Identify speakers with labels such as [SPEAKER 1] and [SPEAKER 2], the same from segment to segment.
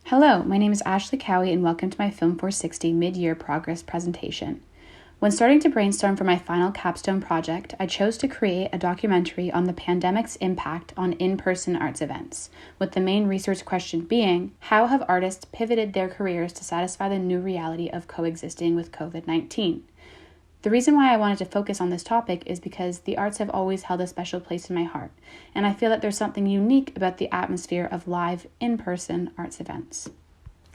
[SPEAKER 1] Hello, my name is Ashley Cowie and welcome to my Film 460 mid-year progress presentation. When starting to brainstorm for my final capstone project, I chose to create a documentary on the pandemic's impact on in-person arts events, with the main research question being, how have artists pivoted their careers to satisfy the new reality of coexisting with COVID-19? The reason why I wanted to focus on this topic is because the arts have always held a special place in my heart, and I feel that there's something unique about the atmosphere of live, in-person arts events.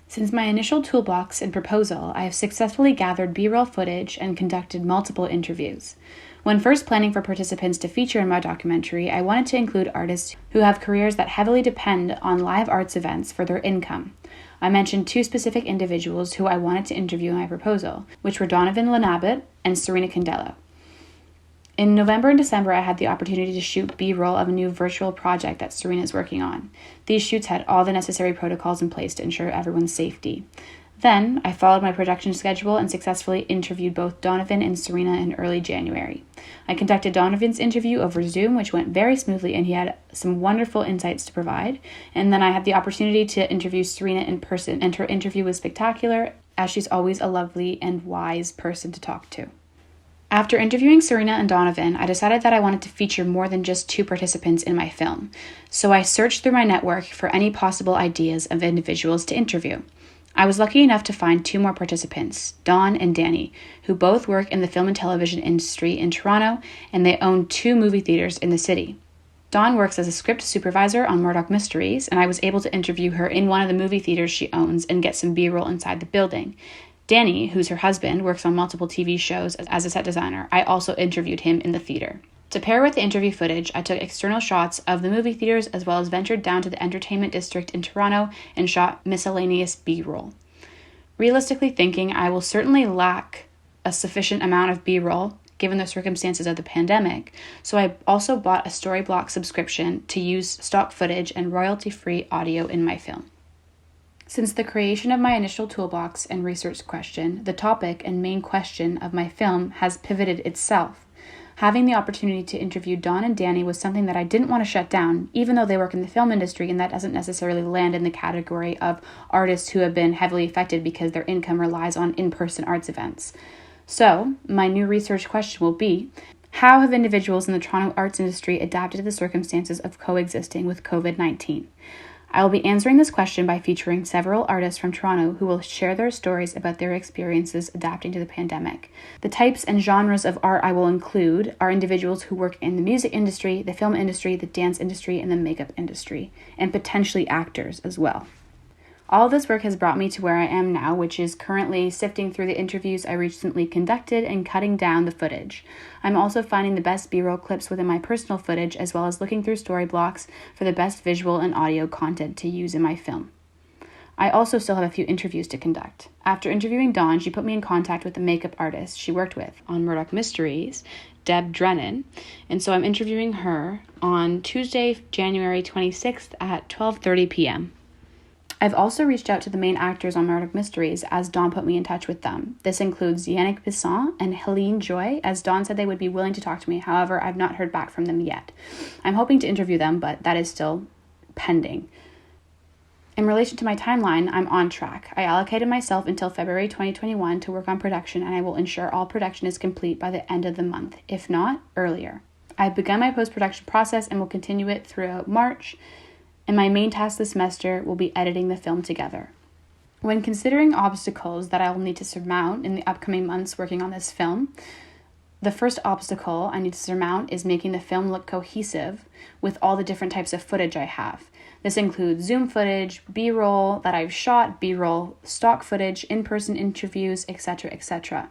[SPEAKER 1] Since my initial toolbox and proposal, I have successfully gathered B-roll footage and conducted multiple interviews. When first planning for participants to feature in my documentary, I wanted to include artists who have careers that heavily depend on live arts events for their income. I mentioned two specific individuals who I wanted to interview in my proposal, which were Donovan Lenabbit and Serena Candello. In November and December, I had the opportunity to shoot B-roll of a new virtual project that Serena is working on. These shoots had all the necessary protocols in place to ensure everyone's safety. Then, I followed my production schedule and successfully interviewed both Donovan and Serena in early January. I conducted Donovan's interview over Zoom, which went very smoothly, and he had some wonderful insights to provide. And then I had the opportunity to interview Serena in person, and her interview was spectacular, as she's always a lovely and wise person to talk to. After interviewing Serena and Donovan, I decided that I wanted to feature more than just two participants in my film. So I searched through my network for any possible ideas of individuals to interview. I was lucky enough to find two more participants, Dawn and Danny, who both work in the film and television industry in Toronto, and they own two movie theaters in the city. Dawn works as a script supervisor on Murdoch Mysteries, and I was able to interview her in one of the movie theaters she owns and get some B-roll inside the building. Danny, who's her husband, works on multiple TV shows as a set designer. I also interviewed him in the theater. To pair with the interview footage, I took external shots of the movie theaters as well as ventured down to the entertainment district in Toronto and shot miscellaneous B-roll. Realistically thinking, I will certainly lack a sufficient amount of B-roll given the circumstances of the pandemic, so I also bought a Storyblock subscription to use stock footage and royalty-free audio in my film. Since the creation of my initial toolbox and research question, the topic and main question of my film has pivoted itself. Having the opportunity to interview Dawn and Danny was something that I didn't want to shut down, even though they work in the film industry, and that doesn't necessarily land in the category of artists who have been heavily affected because their income relies on in-person arts events. So, my new research question will be, how have individuals in the Toronto arts industry adapted to the circumstances of coexisting with COVID-19? I will be answering this question by featuring several artists from Toronto who will share their stories about their experiences adapting to the pandemic. The types and genres of art I will include are individuals who work in the music industry, the film industry, the dance industry, and the makeup industry, and potentially actors as well. All of this work has brought me to where I am now, which is currently sifting through the interviews I recently conducted and cutting down the footage. I'm also finding the best B-roll clips within my personal footage, as well as looking through Storyblocks for the best visual and audio content to use in my film. I also still have a few interviews to conduct. After interviewing Dawn, she put me in contact with the makeup artist she worked with on Murdoch Mysteries, Deb Drennan, and so I'm interviewing her on Tuesday, January 26th at 12:30 p.m. I've also reached out to the main actors on Murdoch Mysteries as Dawn put me in touch with them. This includes Yannick Bisson and Helene Joy, as Dawn said they would be willing to talk to me. However, I've not heard back from them yet. I'm hoping to interview them, but that is still pending. In relation to my timeline, I'm on track. I allocated myself until February 2021 to work on production, and I will ensure all production is complete by the end of the month, if not earlier. I've begun my post-production process and will continue it throughout March, and my main task this semester will be editing the film together. When considering obstacles that I will need to surmount in the upcoming months working on this film, the first obstacle I need to surmount is making the film look cohesive with all the different types of footage I have. This includes Zoom footage, B-roll that I've shot, B-roll, stock footage, in-person interviews, etc., etc.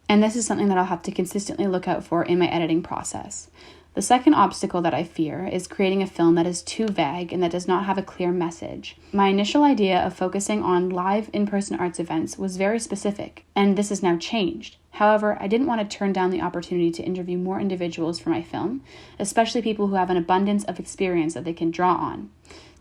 [SPEAKER 1] And this is something that I'll have to consistently look out for in my editing process. The second obstacle that I fear is creating a film that is too vague and that does not have a clear message. My initial idea of focusing on live in-person arts events was very specific, and this has now changed. However, I didn't want to turn down the opportunity to interview more individuals for my film, especially people who have an abundance of experience that they can draw on.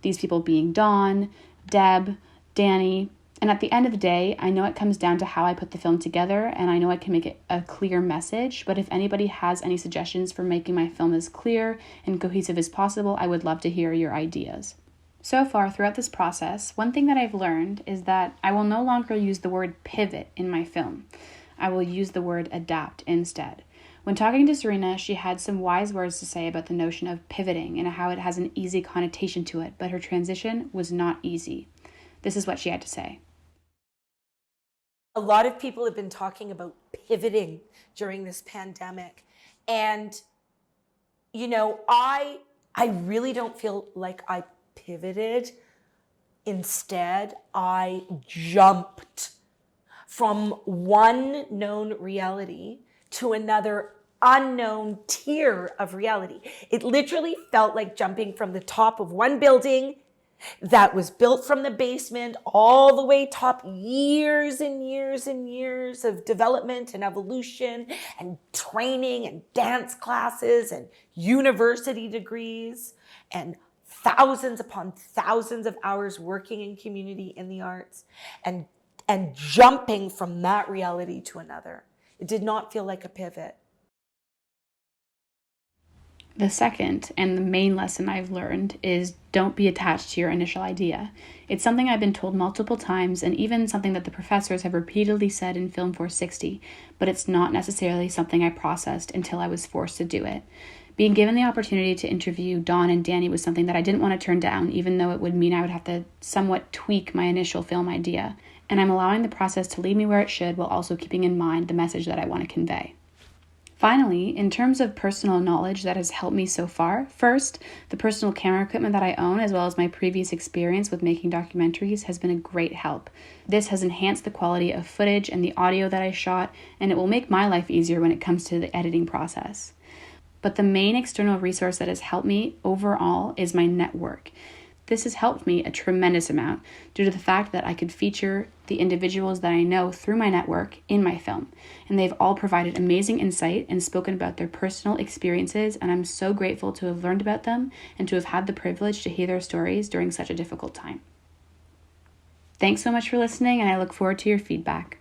[SPEAKER 1] These people being Dawn, Deb, Danny, and at the end of the day, I know it comes down to how I put the film together, and I know I can make it a clear message, but if anybody has any suggestions for making my film as clear and cohesive as possible, I would love to hear your ideas. So far, throughout this process, one thing that I've learned is that I will no longer use the word pivot in my film. I will use the word adapt instead. When talking to Serena, she had some wise words to say about the notion of pivoting and how it has an easy connotation to it, but her transition was not easy. This is what she had to say.
[SPEAKER 2] A lot of people have been talking about pivoting during this pandemic. And, I really don't feel like I pivoted. Instead, I jumped from one known reality to another unknown tier of reality. It literally felt like jumping from the top of one building that was built from the basement all the way top, years and years and years of development and evolution and training and dance classes and university degrees and thousands upon thousands of hours working in community in the arts and jumping from that reality to another. It did not feel like a pivot.
[SPEAKER 1] The second and the main lesson I've learned is don't be attached to your initial idea. It's something I've been told multiple times and even something that the professors have repeatedly said in Film 460, but it's not necessarily something I processed until I was forced to do it. Being given the opportunity to interview Dawn and Danny was something that I didn't want to turn down, even though it would mean I would have to somewhat tweak my initial film idea. And I'm allowing the process to lead me where it should while also keeping in mind the message that I want to convey. Finally, in terms of personal knowledge that has helped me so far, first, the personal camera equipment that I own, as well as my previous experience with making documentaries, has been a great help. This has enhanced the quality of footage and the audio that I shot, and it will make my life easier when it comes to the editing process. But the main external resource that has helped me overall is my network. This has helped me a tremendous amount due to the fact that I could feature the individuals that I know through my network in my film. And they've all provided amazing insight and spoken about their personal experiences, and I'm so grateful to have learned about them and to have had the privilege to hear their stories during such a difficult time. Thanks so much for listening, and I look forward to your feedback.